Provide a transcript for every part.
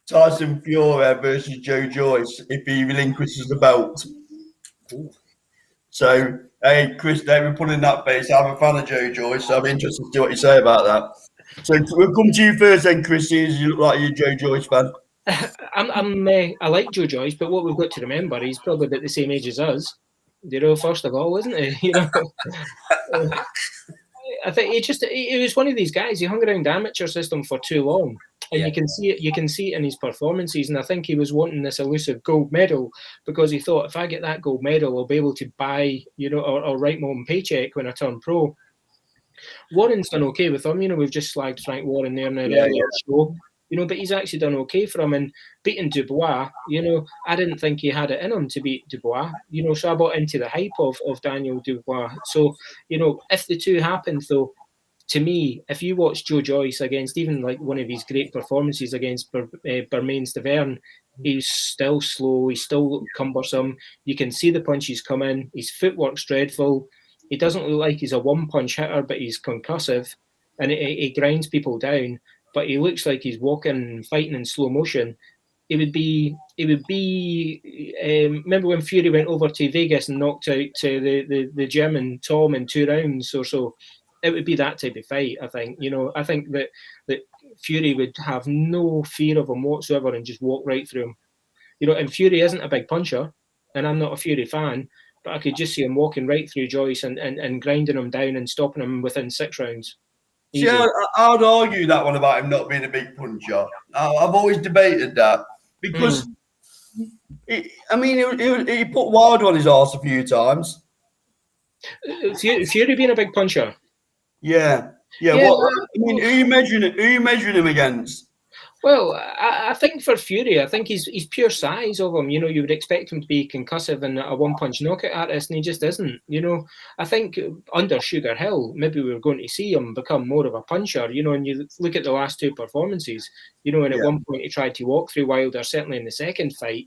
Tyson Fury versus Joe Joyce if he relinquishes the belt. Ooh. So, hey, Chris, David, putting that face. I'm a fan of Joe Joyce, so I'm interested to see what you say about that. So, we'll come to you first then, Chris, as you look like you're a Joe Joyce fan. I like Joe Joyce, but what we've got to remember, he's probably about the same age as us. First of all, isn't he? I think he was one of these guys. He hung around the amateur system for too long, and you can see it. You can see it in his performances. And I think he was wanting this elusive gold medal because he thought, if I get that gold medal, I'll be able to buy, or write my own paycheck when I turn pro. Warren's done okay with him. We've just slagged Frank Warren there in the show. But he's actually done okay for him. And beating Dubois, I didn't think he had it in him to beat Dubois, so I bought into the hype of Daniel Dubois. So, if the two happened, though, to me, if you watch Joe Joyce against even like one of his great performances against Bermain Stavern, he's still slow, he's still cumbersome. You can see the punches come in, his footwork's dreadful. He doesn't look like he's a one-punch hitter, but he's concussive, and he grinds people down. But he looks like he's walking, fighting in slow motion. It would be. Remember when Fury went over to Vegas and knocked out the Jim and Tom in 2 rounds or so? It would be that type of fight. I think. I think that Fury would have no fear of him whatsoever and just walk right through him. And Fury isn't a big puncher, and I'm not a Fury fan, but I could just see him walking right through Joyce and grinding him down and stopping him within 6 rounds. Yeah, I'd argue that one about him not being a big puncher. I've always debated that because, he put Wilder on his arse a few times. Fury being a big puncher. Yeah. Who are you measuring him against? Well, I think for Fury, I think he's pure size of him. You would expect him to be concussive and a one-punch knockout artist, and he just isn't. I think under Sugar Hill, maybe we were going to see him become more of a puncher. And you look at the last 2 performances. And at one point he tried to walk through Wilder, certainly in the second fight.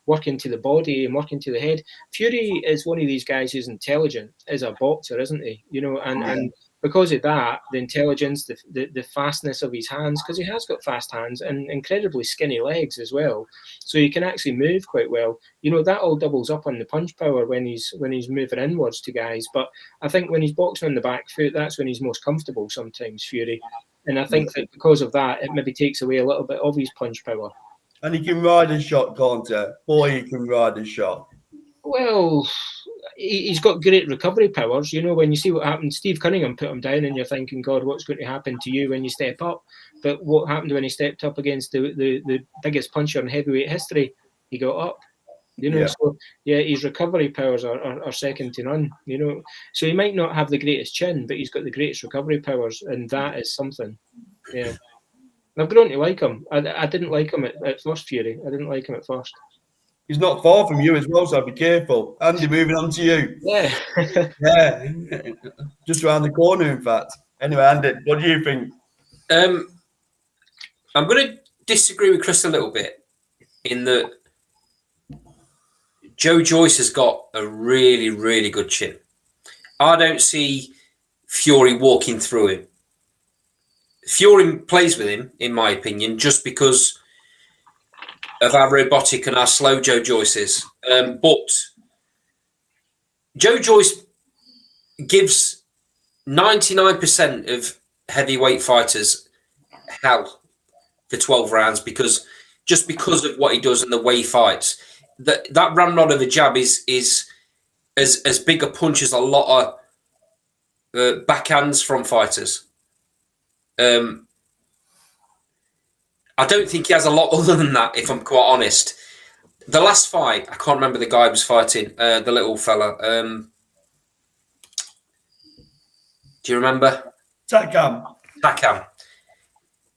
Working to the body and working to the head. Fury is one of these guys who's intelligent as a boxer, isn't he? And because of that, the intelligence, the fastness of his hands, because he has got fast hands and incredibly skinny legs as well, so he can actually move quite well. That all doubles up on the punch power when he's moving inwards to guys. But I think when he's boxing on the back foot, that's when he's most comfortable sometimes, Fury. And I think that because of that, it maybe takes away a little bit of his punch power. And he can ride a shot, can't he? Boy, he can ride a shot. Well, he's got great recovery powers. When you see what happened, Steve Cunningham put him down and you're thinking, God, what's going to happen to you when you step up? But what happened when he stepped up against the biggest puncher in heavyweight history? He got up. So his recovery powers are second to none. So he might not have the greatest chin, but he's got the greatest recovery powers, and that is something. Yeah. I've grown to like him. I didn't like him at first, Fury. I didn't like him at first. He's not far from you as well, so be careful. Andy, moving on to you. Yeah. Yeah. Just around the corner, in fact. Anyway, Andy, what do you think? I'm going to disagree with Chris a little bit in that Joe Joyce has got a really, really good chin. I don't see Fury walking through him. Fury plays with him, in my opinion, just because of how robotic and how slow Joe Joyce is. But Joe Joyce gives 99% of heavyweight fighters hell for 12 rounds because of what he does and the way he fights. That ramrod of a jab is as big a punch as a lot of backhands from fighters. I don't think he has a lot other than that, if I'm quite honest. The last fight, I can't remember the guy who was fighting, the little fella. Do you remember? Takam.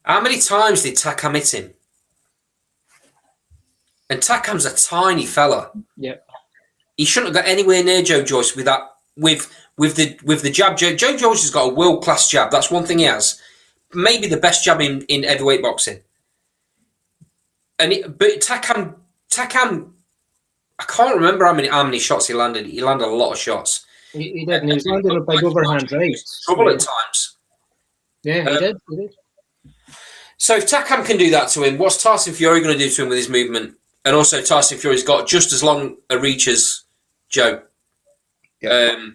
How many times did Takam hit him? And Takam's a tiny fella. Yeah. He shouldn't have got anywhere near Joe Joyce with that. With the jab. Joe Joyce has got a world-class jab. That's one thing he has. Maybe the best jab in heavyweight boxing. But Takam, I can't remember how many shots he landed. He landed a lot of shots. He did. And he was landing a big overhand right. Trouble at times. Yeah, he did. So if Takam can do that to him, what's Tyson Fury going to do to him with his movement? And also, Tyson Fury's got just as long a reach as Joe. Yeah.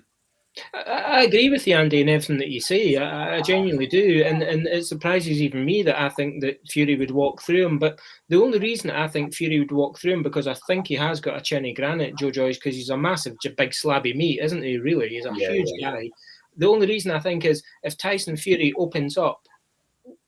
I agree with you, Andy, and everything that you say. I genuinely do, and it surprises even me that I think that Fury would walk through him. But the only reason I think Fury would walk through him because I think he has got a chin of granite, Joe Joyce, because he's a massive, big slabby meat, isn't he? Really, he's a huge guy. The only reason I think is if Tyson Fury opens up,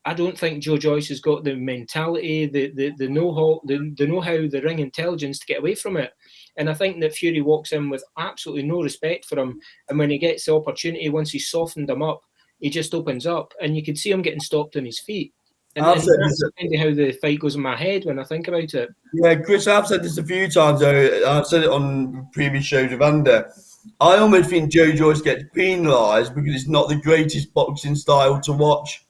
I don't think Joe Joyce has got the mentality, the know-how, the ring intelligence to get away from it. And I think that Fury walks in with absolutely no respect for him. And when he gets the opportunity, once he's softened him up, he just opens up. And you could see him getting stopped on his feet. And that's kind of how the fight goes in my head when I think about it. Yeah, Chris, I've said this a few times. I've said it on previous shows with Andy. I almost think Joe Joyce gets penalised because it's not the greatest boxing style to watch.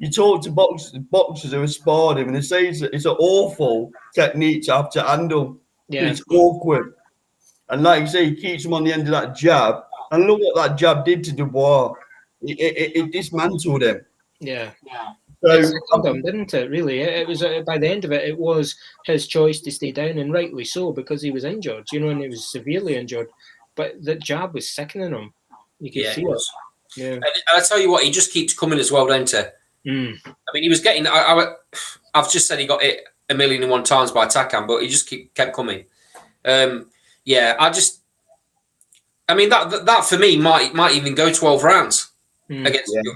You talk to boxers who have sparred him, and they say it's an awful technique to have to handle. Yeah. It's awkward. And like you say, he keeps him on the end of that jab. And look what that jab did to Dubois. It dismantled him. Yeah. So, it sickened him, didn't it, really? It was by the end of it, it was his choice to stay down, and rightly so, because he was injured, and he was severely injured. But the jab was sickening him. You could see it. Yeah. And I tell you what, he just keeps coming as well, don't he? I mean, he was getting. I've just said he got hit 1,000,001 times by Takam, but he just kept coming. I mean that for me might even go 12 rounds against Fury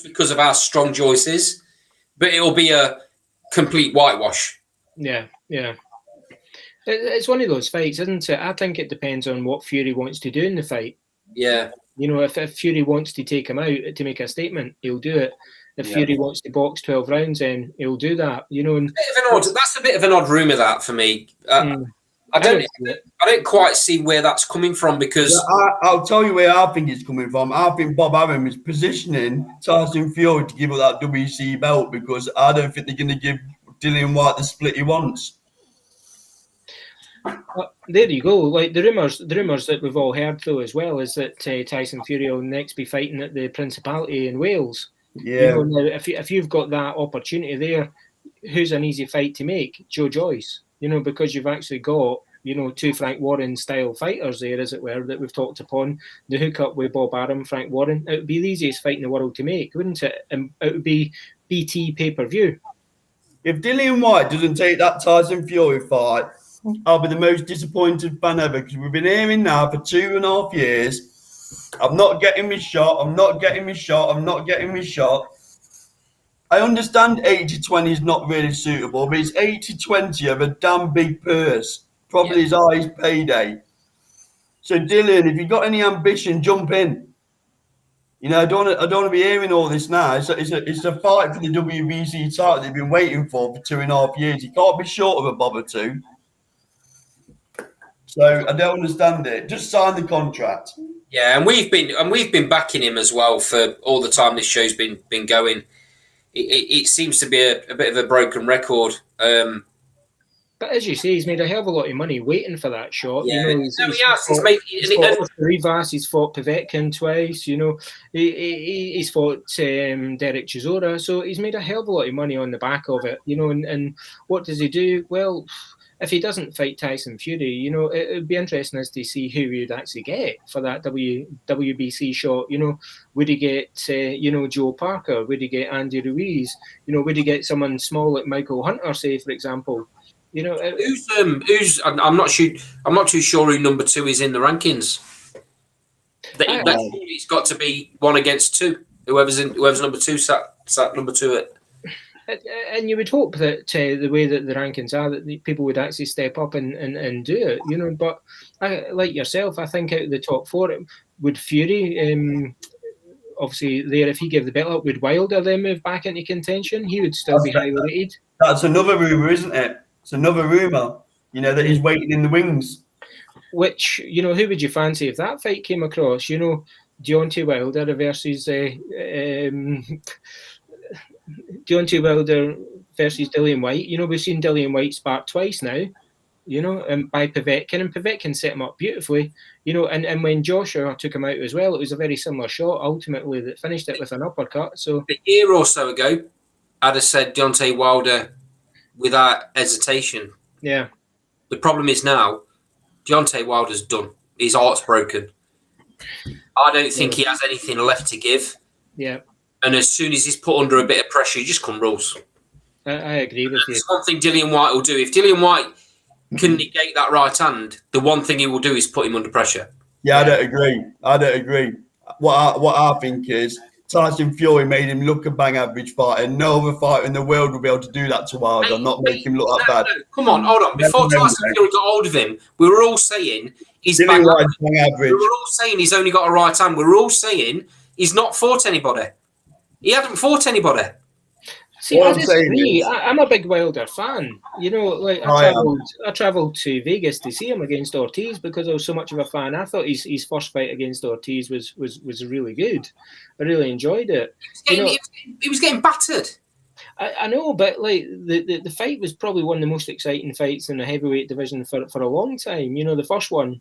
because of how strong Joyce is, but it'll be a complete whitewash. Yeah. It's one of those fights, isn't it? I think it depends on what Fury wants to do in the fight. Yeah. If Fury wants to take him out to make a statement, he'll do it. If Fury wants to box 12 rounds, then he'll do that. That's a bit of an odd rumour that for me. I don't quite see where that's coming from because I'll tell you where I think it's coming from. I think Bob Arum is positioning Tyson Fury to give up that WC belt because I don't think they're going to give Dillian Whyte the split he wants. There you go. Like the rumors that we've all heard though as well is that Tyson Fury will next be fighting at the Principality in Wales. Yeah. Now if you've got that opportunity there, who's an easy fight to make? Joe Joyce. Because you've actually got two Frank Warren style fighters there, as it were, that we've talked upon. The hookup with Bob Arum, Frank Warren. It would be the easiest fight in the world to make, wouldn't it? And it would be BT pay-per-view. If Dillian Whyte doesn't take that Tyson Fury fight, I'll be the most disappointed fan ever because we've been hearing now for 2.5 years. I'm not getting my shot. I understand 80-20 is not really suitable, but it's 80-20 of a damn big purse. Probably his highest payday. So Dillian, if you've got any ambition, jump in. I don't want to be hearing all this now. It's a fight for the WBC title they've been waiting for 2.5 years. You can't be short of a bob or two. So I don't understand it. Just sign the contract. Yeah, and we've been backing him as well for all the time this show's been going. It seems to be a bit of a broken record. But as you say, he's made a hell of a lot of money waiting for that shot. Yeah, he's fought Rivas, he's fought Povetkin twice. He's fought Derek Chisora, so he's made a hell of a lot of money on the back of it. And what does he do? Well, if he doesn't fight Tyson Fury, it would be interesting as to see who he would actually get for that WBC shot. Would he get, Joe Parker? Would he get Andy Ruiz? Would he get someone small like Michael Hunter, say, for example? Who's? I'm not sure. I'm not too sure who number 2 is in the rankings. He's got to be 1 against 2. Whoever's number 2 sat number 2 at. And you would hope that the way that the rankings are, that people would actually step up and do it, But like yourself, I think out of the top 4, would Fury, obviously there, if he gave the belt up, would Wilder then move back into contention? He would still be highly rated. That's another rumour, isn't it? It's another rumour, that he's waiting in the wings. Versus who would you fancy if that fight came across? Deontay Wilder versus Dillian Whyte. We've seen Dillian Whyte spark twice now, by Povetkin, and Povetkin set him up beautifully, and when Joshua took him out as well, it was a very similar shot ultimately that finished it with an uppercut. So a year or so ago, I'd have said Deontay Wilder without hesitation. Yeah. The problem is now, Deontay Wilder's done. His heart's broken. I don't think he has anything left to give. Yeah. And as soon as he's put under a bit of pressure, he just crumbles. I agree with you. That's one thing Dillian Whyte will do. If Dillian Whyte can negate that right hand, the one thing he will do is put him under pressure. Yeah, I don't agree. What I think is Tyson Fury made him look a bang average fighter. No other fighter in the world will be able to do that to Wilder, not make him look that bad. No, come on, hold on. Before Tyson Fury got hold of him, we were all saying he's bang average. We were all saying he's only got a right hand. We were all saying he's not fought anybody. He hadn't fought anybody. See, I disagree. I'm a big Wilder fan. You know, like I travelled to Vegas to see him against Ortiz because I was so much of a fan. I thought his first fight against Ortiz was really good. I really enjoyed it. He was getting battered. I know, but like the fight was probably one of the most exciting fights in the heavyweight division for a long time. You know, the first one.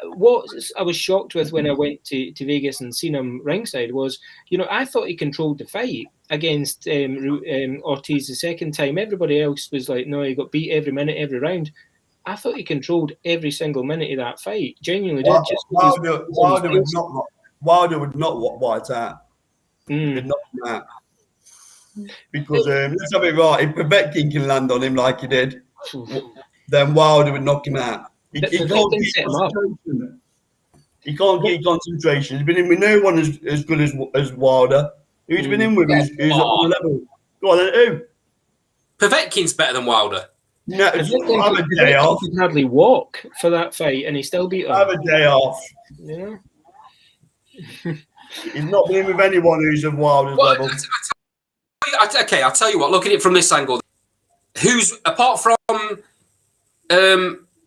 What I was shocked with when I went to Vegas and seen him ringside was, you know, I thought he controlled the fight against Ortiz the second time. Everybody else was like, no, he got beat every minute, every round. I thought he controlled every single minute of that fight. Genuinely did. Wilder would not Whyte out. Would not out. Because let's have it right. If Povetkin can land on him like he did, then Wilder would knock him out. He can't keep concentration. He's been in with no one as good as Wilder. Who's been in with who's on the level? Go on, who? Povetkin's better than Wilder. No, have a day off. He could hardly walk for that fight, and he still beat him. Have a day off. Yeah. He's not been in with anyone who's of Wilder's level. Okay, I'll tell you what. Look at it from this angle. Who's apart from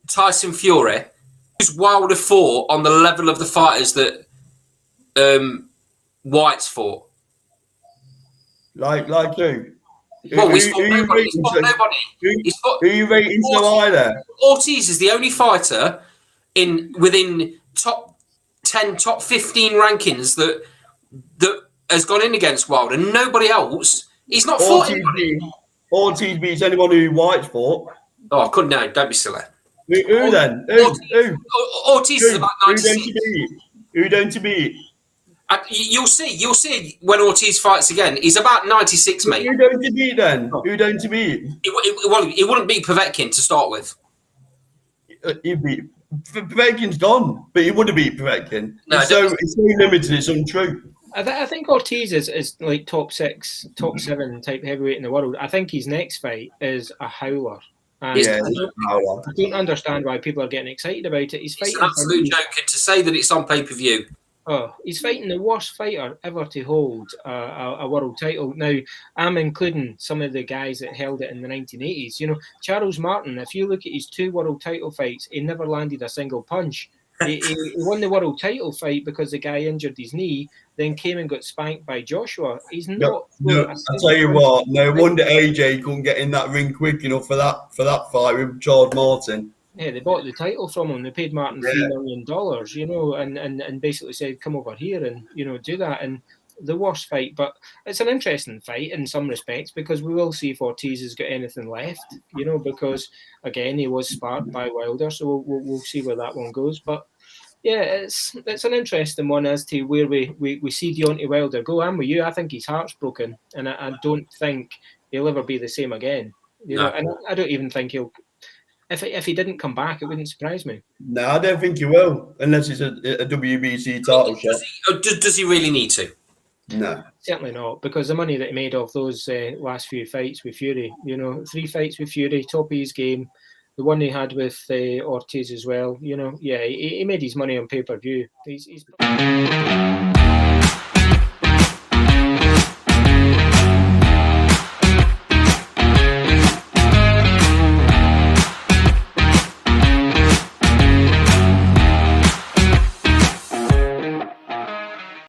Tyson Fury, who's Wilder fought on the level of the fighters that Whyte's fought? Like who? Well, he's fought nobody. Who are you rating so high there? Ortiz is the only fighter within top 10, top 15 rankings that has gone in against Wilder. Nobody else. He's not fought anybody. Ortiz beats anyone who Whyte's fought. Oh, I couldn't know. Don't be silly. Who then? Who? Ortiz is about 96. Who don't you beat? You'll see when Ortiz fights again. He's about 96, mate. Who don't you beat then? Who don't you beat? Well, he wouldn't beat Povetkin to start with. He'd beat Povetkin's gone, but he would have beat Povetkin. No, it's so limited. It's untrue. I think Ortiz is like top 6, top 7 type heavyweight in the world. I think his next fight is a howler. And I don't understand why people are getting excited about it. He's fighting. It's an absolute joke. And to say that it's on pay-per-view. Oh, he's fighting the worst fighter ever to hold a world title. Now, I'm including some of the guys that held it in the 1980s. You know, Charles Martin, if you look at his 2 world title fights, he never landed a single punch. He won the world title fight because the guy injured his knee, then came and got spanked by Joshua. He's not. No, I tell you what, no wonder AJ couldn't get in that ring quick enough for that fight with Charles Martin. Yeah, they bought the title from him. They paid Martin $3 million, you know, and basically said, come over here and, you know, do that. And the worst fight, but it's an interesting fight in some respects because we will see if Ortiz has got anything left, you know, because, again, he was sparked by Wilder, so we'll see where that one goes. But, yeah, it's an interesting one as to where we see Deontay Wilder go. I'm with you. I think his heart's broken, and I don't think he'll ever be the same again. You know, and I don't even think he'll... If he didn't come back, it wouldn't surprise me. No, I don't think he will, unless it's a WBC title shot. Does he really need to? No. Certainly not, because the money that he made off those last few fights with Fury, you know, 3 fights with Fury, top of his game, the one he had with Ortiz as well, you know, yeah, he made his money on pay-per-view. He's